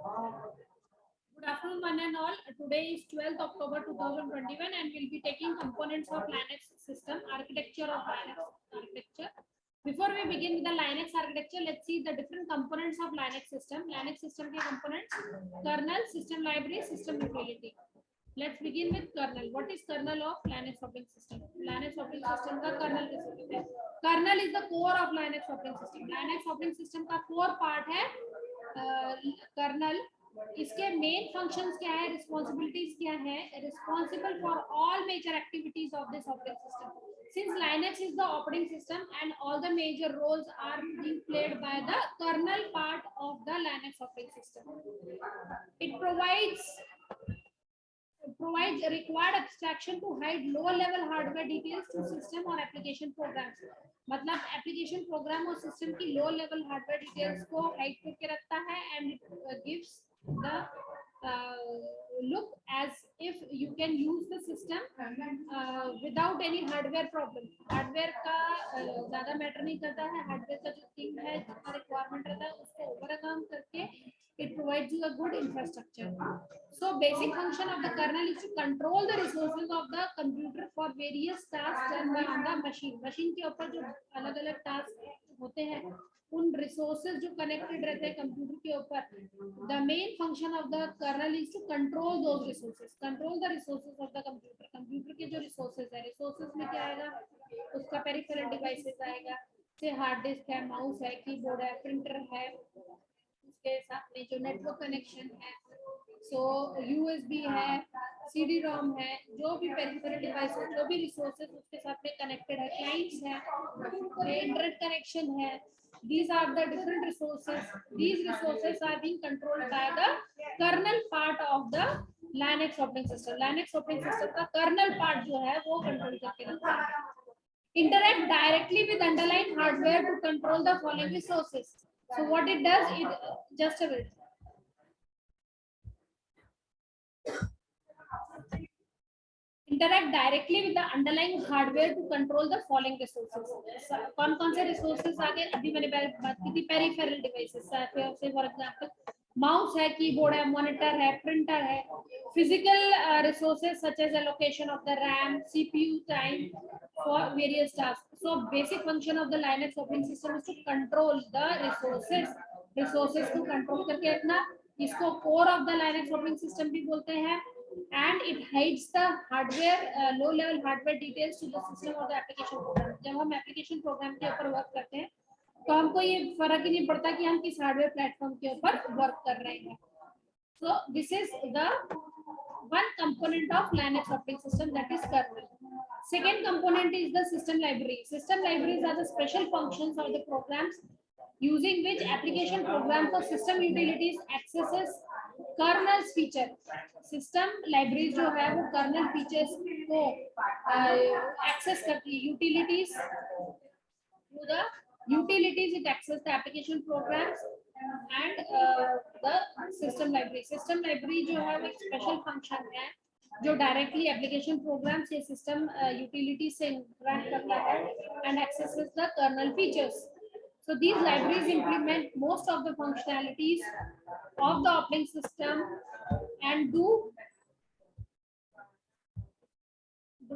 Good afternoon, one and all. Today is 12th October 2021 and we'll be taking components of Linux system, architecture of Linux architecture. Before we begin with the Linux architecture, let's see the different components of Linux system. Linux system के components, kernel, system library, system utility. Let's begin with kernel. What is kernel of Linux operating system? Linux operating system का kernel किसे कहते हैं? Kernel is the core of Linux operating system. Linux operating system का core part है kernel. इसके main functions क्या है, responsibilities क्या है, responsible for all major activities of this operating system. Since Linux is the operating system and all the major roles are being played by the kernel part of the Linux operating system. It provides required abstraction to hide lower level hardware details to system or application programs. मतलब application program और system की low level hardware details को hide करके रखता है and it gives the look as if you can use the system without any hardware problem. Hardware का ज्यादा matter नहीं करता है, हार्डवेयर का जो थिंग है जितना रिक्वायरमेंट रहता है उसको ओवरकम करके it provides you a good infrastructure. So basic function of the kernel is to control the resources of the computer for various tasks done on the machine. Machine के ऊपर जो अलग अलग टास्क होते हैं उन रिसोर्सेज जो कनेक्टेड रहते हैं कंप्यूटर के ऊपर, the main function of the kernel is to control those resources, control the resources of the computer. Computer के जो रिसोर्सेज है, रिसोर्सेज में क्या आएगा, उसका पेरिफेरल डिवाइसेस आएगा, जैसे हार्ड डिस्क है, माउस है, कीबोर्ड है, प्रिंटर है, उसके साथ में जो नेटवर्क कनेक्शन है, सो यूएसबी है, सीडी रोम है, जो भी पेरिफेरल डिवाइस है, जो भी रिसोर्सेज उसके साथ में कनेक्टेड है, क्लाइंट्स है, इंटरनेट कनेक्शन है. These are the different resources. These resources are being controlled by the kernel part of the Linux operating system. Linux operating system का kernel part जो है वो control करके रखता है. Interact directly with underlying hardware to control the following resources. So what it does, it just a minute. Interact directly with the underlying hardware to control the following resources. कौन कौन से resources आगे अभी मैंने बात की थी, peripheral devices. से for example माउस है, कीबोर्ड है, मॉनिटर है, प्रिंटर है. Physical resources such as allocation of the RAM, CPU time for various tasks. So basic function of the Linux operating system is to control the resources. Resources को control करके रखना, इसको core of the Linux operating system भी बोलते हैं. And it hides the hardware low level hardware details to the system or the application program. जब हम application program के ऊपर वर्क करते हैं तो हमको ये फर्क ही नहीं पड़ता कि हम किस हार्डवेयर प्लेटफॉर्म के ऊपर वर्क कर रहे हैं. So this is the one component of Linux operating system, that is kernel. Second component is the system library. System libraries are the special functions of the programs using which application program for system utilities accesses kernel's feature. System library जो है वो kernel features को access करती है. Utilities, through the utilities it access the application programs and the system library. System library जो है वो एक स्पेशल फंक्शन है जो डायरेक्टली एप्लीकेशन प्रोग्राम्स या सिस्टम यूटिलिटीज से इंटरैक्ट करता है and accesses the kernel features. So these libraries implement most of the functionalities of the operating system and do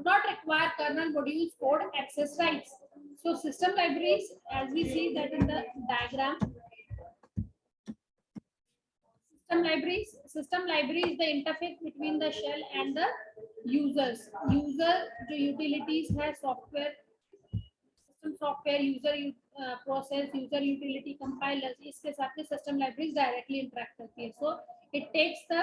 not require kernel modules code access rights. So system libraries, as we see that in the diagram, system library is the interface between the shell and the users. User जो utilities है, software, software, user process, user utility, compilers, इसके साथ में system libraries directly interact करती है. So it takes the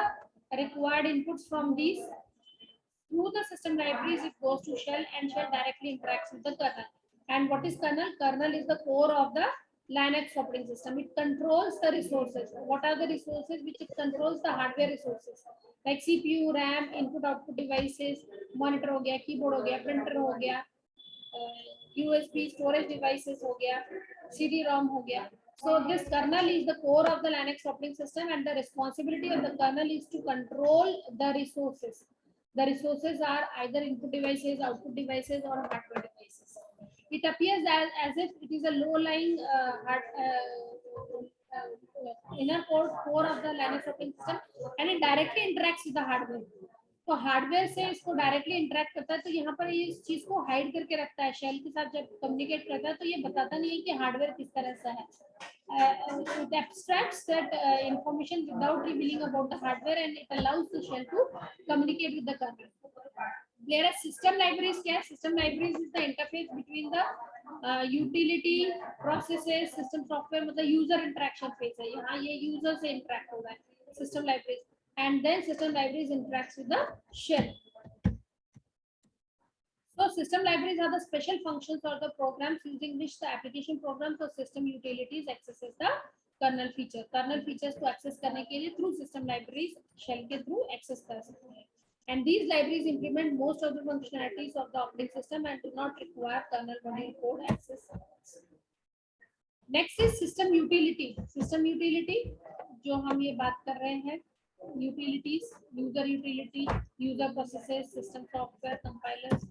required inputs from these through the system libraries, it goes to shell and shell directly interacts with the kernel. And what is kernel? Kernel is the core of the Linux operating system. It controls the resources. What are the resources? Which it controls the hardware resources like CPU, RAM, input output devices, monitor हो गया, keyboard हो गया, printer हो गया, USB storage devices हो गया, CD-ROM हो गया. So this kernel is the core of the Linux operating system and the responsibility of the kernel is to control the resources. The resources are either input devices, output devices or hardware devices. It appears as if it is a low-lying inner core of the Linux operating system, and it directly interacts with the hardware. तो hardware से इसको directly interact करता है, तो यहाँ पर ये इस चीज को हाइड करके रखता है शेल के साथ जब कम्युनिकेट करता है, तो ये बताता नहीं है कि हार्डवेयर किस तरह से है. It abstracts that information without revealing about the hardware, and it allows the shell to communicate with the kernel. Whereas system libraries क्या है? System libraries is the interface between the utility processes, system software, मतलब user interaction phase है. यहाँ ये user से interact हो रहा है system libraries, and then system libraries interacts with the shell. So system libraries are the special functions or the programs using which the application programs or system utilities accesses the kernel feature. Kernel features को access करने के लिए through system libraries shell के through access कर सकते हैं. And these libraries implement most of the functionalities of the operating system and do not require kernel module code access. Next is system utility. System utility जो हम ये बात कर रहे हैं, utilities, user utility, user processes, system software, compilers.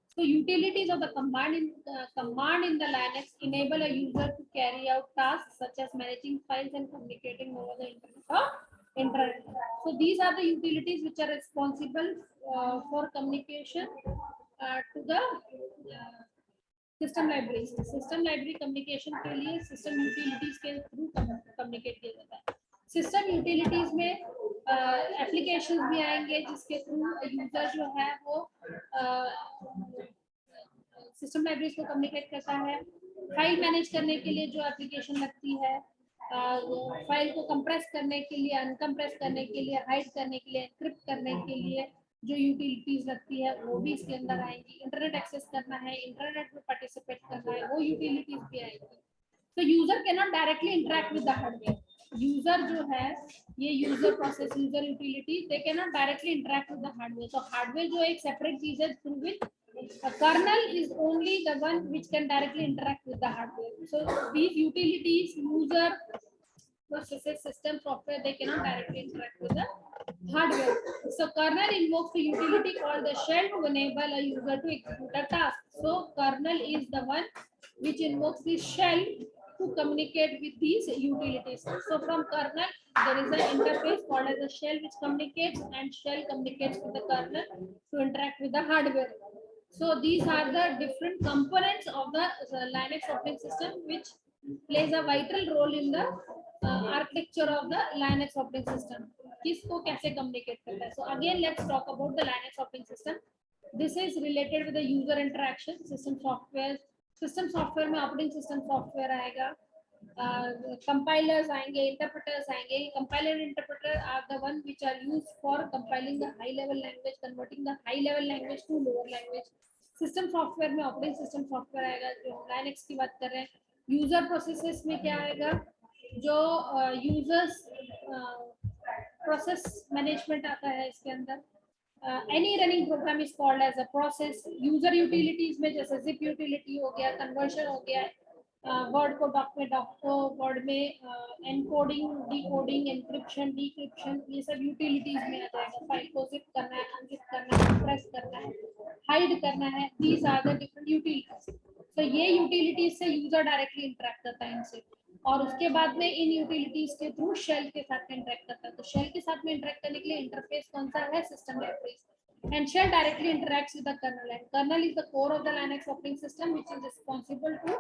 So utilities of the command in the Linux enable a user to carry out tasks such as managing files and communicating over the internet. So these are the utilities which are responsible for communication to the system libraries. System library communication के लिए system utilities के through communicate किया जाता है. System utilities में applications भी आएंगे जिसके थ्रू यूजर जो है वो सिस्टम लाइब्रेरीज को कम्युनिकेट करता है. फाइल मैनेज करने के लिए जो एप्लीकेशन लगती है, फाइल को कंप्रेस करने के लिए, अनकंप्रेस करने के लिए, हाइड करने के लिए, एनक्रिप्ट करने के लिए जो यूटिलिटीज लगती है वो भी इसके अंदर आएंगी. इंटरनेट एक्सेस करना है, इंटरनेट में पार्टिसिपेट करना है, वो यूटिलिटीज भी आएंगी. तो user can not directly interact with the hardware. User जो है ये user process, user utility, they can not directly interact with the hardware. तो हार्डवेयर जो एक सेपरेट चीज है through which kernel is only the one which can directly interact with the hardware. So these utilities, user processes, system software, they cannot directly interact with the hardware. So kernel invokes the utility called the shell to enable a user to execute a task. So kernel is the one which invokes the shell to communicate with these utilities. So from kernel there is an interface called as a shell which communicates, and shell communicates with the kernel to interact with the hardware. So these are the different components of the Linux operating system which plays a vital role in the architecture of the Linux operating system. किसको कैसे communicate करता है? So again let's talk about the Linux operating system. This is related with the user interaction, system software. System software में operating system software आएगा, compilers आएंगे, interpreters आएंगे. Compiler and interpreter are the one which are used for compiling the high level language, converting the high level language to lower language. System software में operating system software आएगा जो Linux की बात कर रहे हैं. यूजर प्रोसेसेस में क्या आएगा? जो यूजर्स प्रोसेस मैनेजमेंट आता है इसके अंदर. Any running program is called as a process. User utilities में जैसे जिप यूटिलिटी हो गया, कन्वर्जन हो गया, वर्ड को डॉक में, डॉक को वर्ड में, एनकोडिंग, डिकोडिंग, एनक्रिप्शन, डिक्रिप्शन, ये सब यूटिलिटीज में आ जाएगा. फाइल को जिप करना है, अनजिप करना है, कंप्रेस करना है, हाइड करना है. These are the different utilities. तो ये यूटिलिटीज से यूजर डायरेक्टली इंटरेक्ट करता है इनसे, और उसके बाद में इन यूटिलिटीज के थ्रू शेल के साथ इंटरेक्ट करता है. तो शेल के साथ में इंटरेक्ट करने के लिए इंटरफेस कौन सा है? System libraries. And shell directly interacts with the kernel, and kernel is the core of the Linux operating system which is responsible to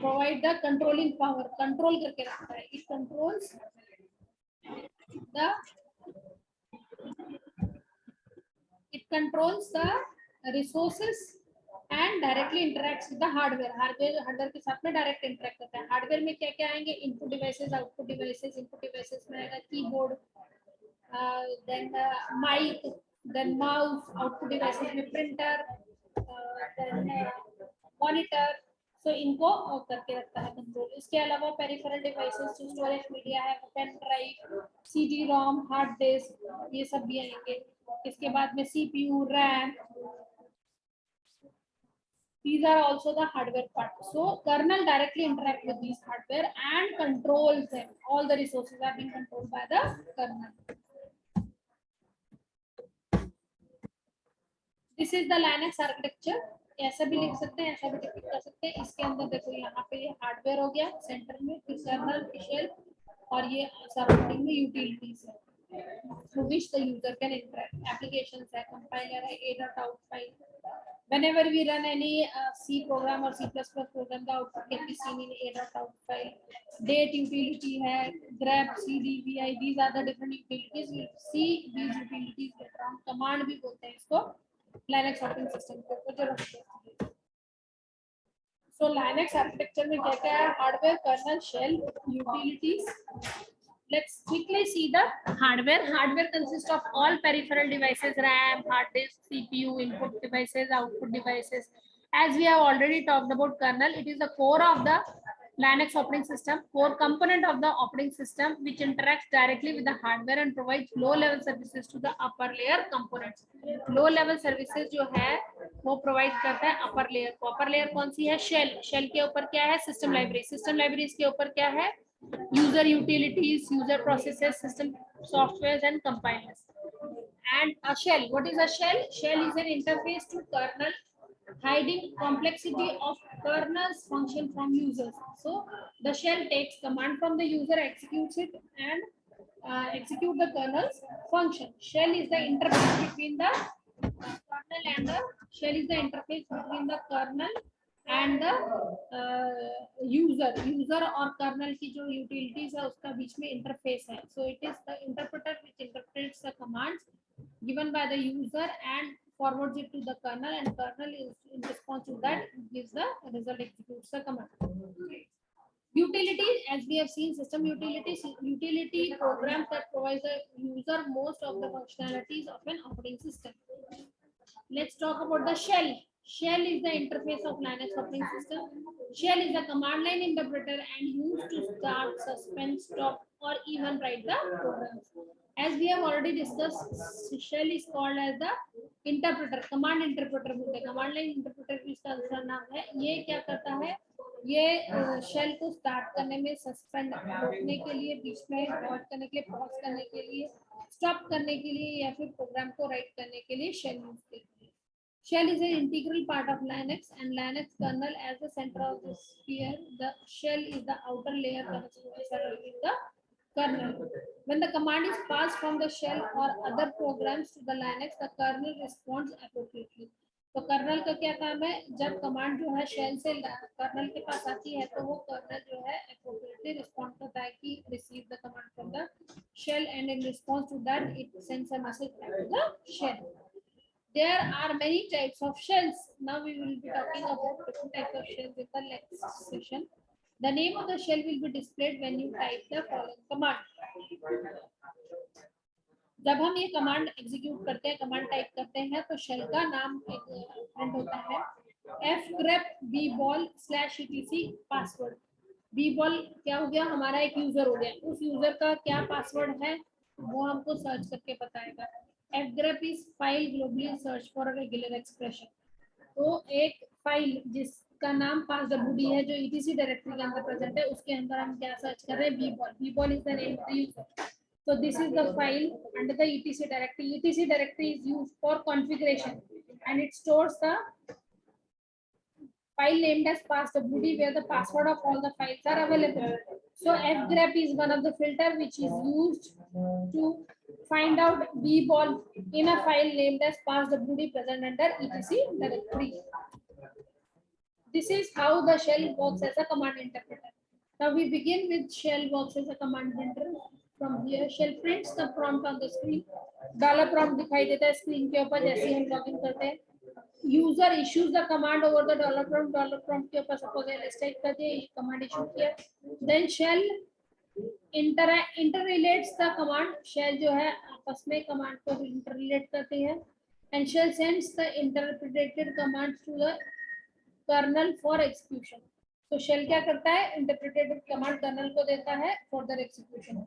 provide the controlling power. Control करके रखता है. It controls the resources and directly interacts with the hardware. Hardware के साथ में direct interact करता है. Hardware में क्या क्या आएंगे? Input devices, output devices. Input devices में आएगा keyboard, then mic, then mouse. Output devices में printer, then monitor. So इनको करके रखता है कंट्रोल. इसके अलावा पेरिफेरल डिवाइसेस जो स्टोरेज मीडिया है, pen drive, CD ROM, hard disk, ये सब भी आएंगे. इसके बाद में CPU, RAM. These are also the hardware part. So kernel directly interact with these hardware and controls them. All the resources are being controlled by the kernel. This is the Linux architecture. ऐसा भी लिख सकते हैं, ऐसा भी depict कर सकते हैं। इसके अंदर देखो यहाँ पे ये हार्डवेयर हो गया सेंटर में, फिर कर्नल, शेल, और ये सराउंडिंग में यूटिलिटीज है through which the user can interact. Applications है, compiler है, a.out file. Whenever we run any C program or C++ program, the output can be seen in a.out file. Date utility है, grep, cd, vi, these are the different utilities. We see these utilities later on. Command भी बोलते हैं इसको Linux operating system को जो रखते हैं. So Linux architecture में क्या क्या है? Hardware, kernel, shell, utilities. Let's quickly see the hardware. Hardware consists of all peripheral devices, RAM, hard disk, CPU, input devices, output devices. As we have already talked about kernel, it is the core of the Linux operating system, core component of the operating system, which interacts directly with the hardware and provides low-level services to the upper layer components. Low-level services जो है वो provide करता है upper layer को. Upper layer कौन सी है? Shell. Shell के ऊपर क्या है? System library. System libraries के ऊपर क्या है? User utilities, user processes, system softwares, and compilers. And a shell. What is a shell? Shell is an interface to kernel, hiding complexity of kernel's function from users. So the shell takes command from the user, executes it, and execute the kernel's function. Shell is the interface between the kernel and the shell is the interface between the kernel and the user और kernel की जो utilities है उसका बीच में interface है. So it is the interpreter which interprets the commands given by the user and forwards it to the kernel, and kernel is in response to that gives the result, executes the command. Utilities, as we have seen, system utilities, utility programs that provide the user most of the functionalities of an operating system. Let's talk about the shell. Shell is the interface of Linux operating system. Shell is a command line interpreter and used to start, suspend, stop, or even write the programs. As we have already discussed, shell is called as the interpreter, command interpreter बोलते हैं. Command line interpreter भी इसका दूसरा नाम है. ये क्या करता है? ये शेल को स्टार्ट करने में, सस्पेंड रोकने के लिए, बीच में हॉल्ट करने के लिए, पॉज करने के लिए, स्टॉप करने के लिए, या फिर प्रोग्राम को राइट करने के लिए शेल यूज करते हैं. Shell is an integral part of Linux and Linux kernel as the center of the sphere. The shell is the outer layer surrounding the kernel. When the command is passed from the shell or other programs to the Linux, the kernel responds appropriately. तो colonel का क्या काम है? जब command जो है shell से colonel के पास आती है तो वो कर्नल जो है appropriately respond करता है कि receive the command from the shell, and in response to that it sends a message back to the shell. There are many types of shells. Now we will be talking about different types of shells in the next session. The name of the shell will be displayed when you type the following command. जब हम ये command execute करते हैं, command type करते हैं, तो shell का नाम प्रिंट होता है fgrep bball/etc पासवर्ड. bball क्या हो गया? हमारा एक यूजर हो गया. उस यूजर का क्या पासवर्ड है वो हमको सर्च करके बताएगा. fgrep is file globally search for a regular expression. तो एक फाइल जिसका नाम passwd है जो etc डायरेक्टरी के अंदर प्रेजेंट है, उसके अंदर हम क्या सर्च कर रहे हैं? bball. bball is the name of the user. So this is the file under the etc directory. etc directory is used for configuration and it stores the file named as passwd where the password of all the files are available. So fgrep is one of the filter which is used to find out bball in a file named as passwd present under etc directory. This is how the shell works as a command interpreter. Now we begin with shell works as a command interpreter. From here, shell prints the prompt on the screen. Dollar prompt दिखाई देता है screen के ऊपर जैसे हम login करते हैं. User issues the command over the dollar prompt. Dollar prompt के ऊपर suppose ls टाइप कर दिया, ये command issue किया. Then shell interrelates the command. Shell जो है आपस में command को interrelate करते हैं. And shell sends the interpreted commands to the kernel for execution. So shell क्या करता है? Interpreted command kernel को देता है for their execution.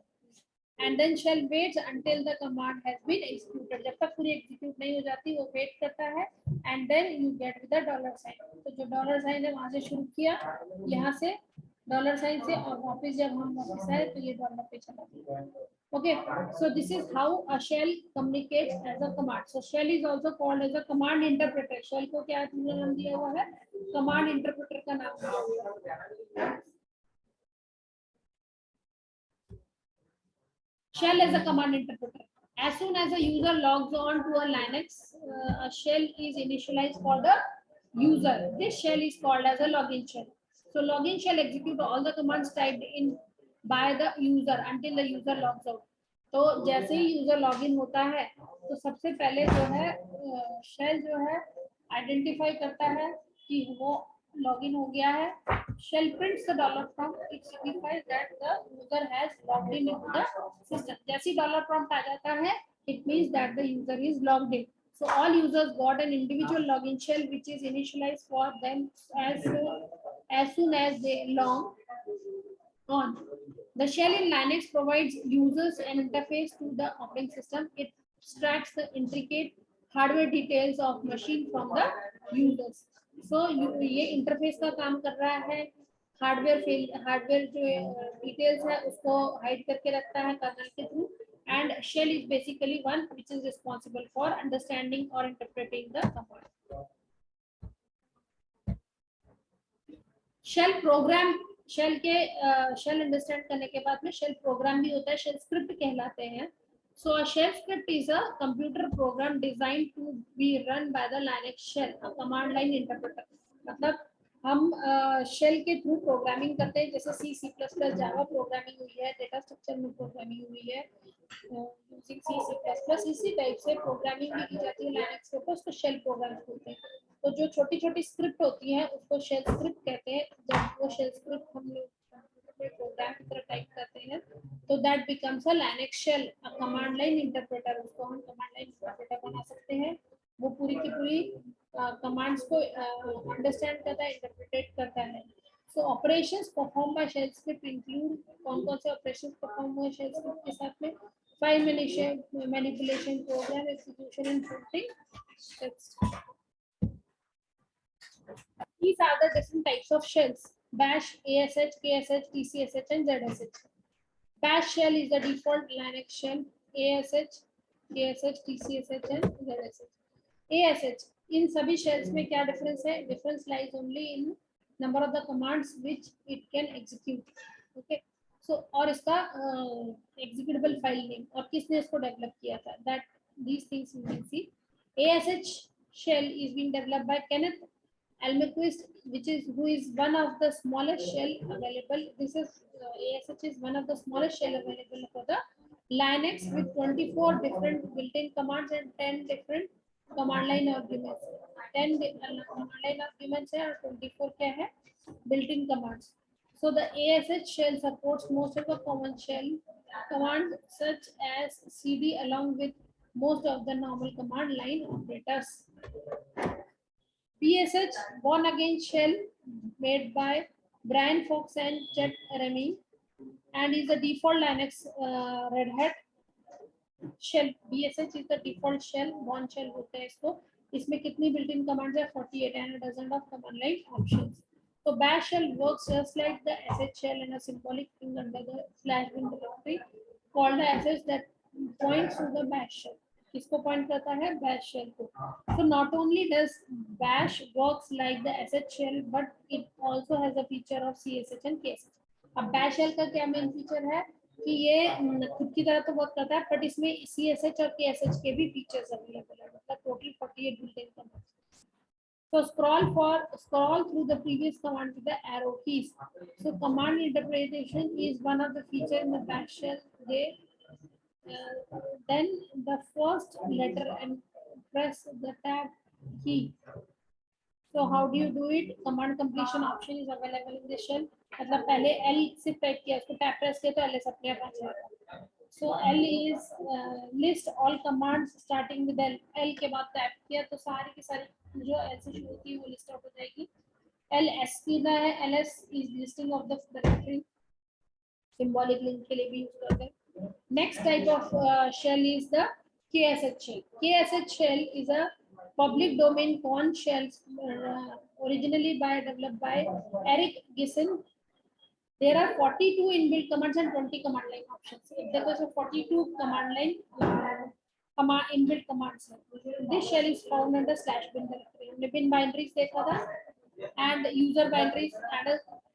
And then shell waits until the command has been executed. जब तक पूरी execute नहीं हो जाती वो wait करता है. And then you get with the dollar sign. तो जो dollar sign है वहाँ से शुरू किया, यहाँ से डॉलर साइन से, और वापस जब हम वापस आए तो ये डॉलर पे चला गया. Okay, so this is how a shell communicates as a command. So shell is also called as a command interpreter. Shell को क्या नाम दिया हुआ है? Command interpreter का नाम दिया हुआ है. Shell is a command interpreter. As soon as a user logs on to a Linux, a shell is initialized for the user. This shell is called as a login shell. So login shell execute all the commands typed in by the user until the user logs out. तो जैसे ही user login होता है तो सबसे पहले जो है shell जो है आइडेंटिफाई करता है कि वो लॉगिन हो गया है. Shell prints the dollar prompt. It signifies that the user has logged in into the system. जैसे dollar prompt आ जाता है, it means that the user is logged in. So all users got an individual login shell which is initialized for them as soon as they log on. The shell in Linux provides users an interface to the operating system. It extracts the intricate hardware details of machine from the users. So ये interface का काम कर रहा है. Hardware जो details है उसको hide करके रखता है कर्नल के through. And shell is basically one which is responsible for understanding or interpreting the command. Shell program, shell के शेल अंडरस्टैंड करने के बाद में शेल प्रोग्राम भी होता है, शेल स्क्रिप्ट कहलाते हैं. So a shell script is a computer program designed to be run by the Linux shell, a command line interpreter. मतलब हम शेल के थ्रू प्रोग्रामिंग करते हैं, जैसे C C plus plus Java programming हुई है, डेटा स्ट्रक्चर में programming हुई है using C C plus plus. इसी टाइप से प्रोग्रामिंग भी की जाती है लाइनक्स के ऊपर, उसको शेल प्रोग्राम बोलते हैं. तो जो छोटी छोटी स्क्रिप्ट होती है उसको शेल स्क्रिप्ट कहते हैं. जब वो शेल स्क्रिप्ट हम लोग प्रोग्राम की तरह टाइप करते हैं तो that becomes a Linux shell, a command line interpreter. उसको हम कमांड लाइन इंटरप्रेटर बना सकते हैं. वो पूरी की पूरी कमांड्स को अंडरस्टैंड करता है, इंटरप्रेट करता है. So operations perform by shell script include, कौन कौन से ऑपरेशंस परफॉर्म हुए शेल स्क्रिप्ट के साथ में? File manipulation, program execution and printing text. These are the different types of shells: bash, ASH, KSH, TCSH and ZSH. Bash shell is the default Linux shell. ASH, KSH, TCSH and ZSH. ASH, इन सभी shells में क्या difference है? Difference lies only in number of the commands which it can execute. Okay. So और इसका executable file name और किसने इसको develop किया था? That these things you can see. ASH shell is being developed by Kenneth Almquist, who is one of the smallest shell available. This is ASH is one of the smallest shell available for the Linux with 24 different built-in commands and 10 different command line arguments. 10 command line arguments है और 24 क्या है? Built-in commands. So the ASH shell supports most of the common shell commands such as CD along with most of the normal command line operators. PSH, born again shell made by Brian Fox and Chet Remy, and is the default Linux Red Hat shell. BSH is the default shell, born shell होता है इसको. इसमें कितनी built-in commands है? 48 and a dozen of command line options. So bash shell works just like the sh shell and a symbolic thing under the /bin directory called the sh that points to the bash shell. किसको point करता है? bash shell को. So not only does bash works like the sh shell but it also has a feature of csh and ksh. अब bash shell का क्या main feature है कि ये खुद की तरह तो वर्क करता है बट इसमें csh और ksh के भी फीचर्स अवेलेबल है. मतलब total 48 built-in commands. So scroll through the previous command with the arrow keys. So command interpretation is one of the features in the bash shell. Then the first letter and press the tab key. So how do you do it? Command completion option is available in the shell. मतलब पहले L सिर्फ type किया, उसको tap press किया तो LS अपने आप आ जाएगा. So L is list all commands starting with L. L के बाद टैप किया तो सारी की सारी जो L से शुरू होती है वो लिस्ट आउट हो जाएगी. LS सीधा है. LS is listing of the directory. Symbolic link के लिए भी यूज करते हैं. Next type of shell is the KSH shell. KSH shell is a public domain conch shell originally developed by Eric Gissen There are 42 inbuilt commands and 20 command line options. If there was a 42 command line inbuilt commands, this shell is found under /bin directory. हमने bin binaries देखा था, and user binaries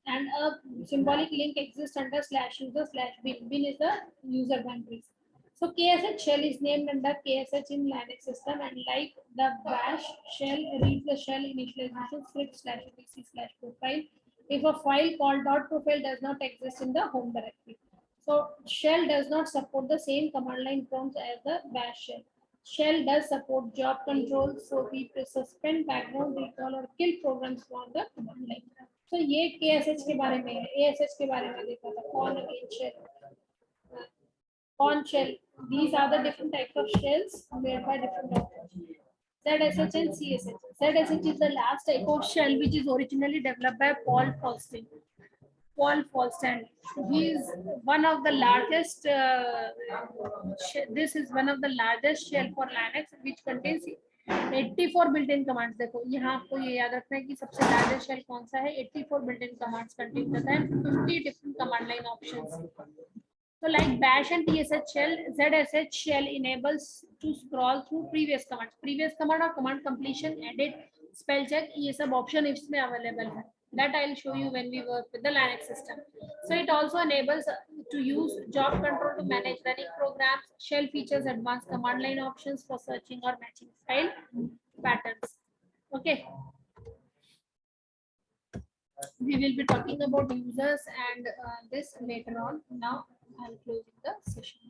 and a symbolic link exists under /user/bin. Bin is the user binaries. So KSH shell is named under KSH in Linux system, and like the bash shell reads the shell initialization script /etc/profile if a file called .profile does not exist in the home directory. So shell does not support the same command line prompts as the bash shell. Shell does support job control, so we suspend, background, recall or kill programs from the command line. So ये KSH के बारे में है, ASH के बारे में देखा था, कौन again shell, on shell. These are the different types of shells made by different authors. ZSH and CSH. ZSH is the last type of shell which is originally developed by Paul Falstein. Paul Falstein. He is one of the largest. This is one of the largest shell for Linux, which contains 84 built-in commands. देखो यहाँ आपको ये याद रखना है कि सबसे largest shell कौन सा है. 84 built-in commands contain करता है 50 different command line options. So like bash and TSH shell, ZSH shell enables to scroll through previous commands. Previous command or command completion, edit, spell check, ये सब option इसमें available है. That I'll show you when we work with the Linux system. So it also enables to use job control to manage running programs. Shell features advanced command line options for searching or matching file patterns. Okay. We will be talking about users and this later on. Now I'll close the session.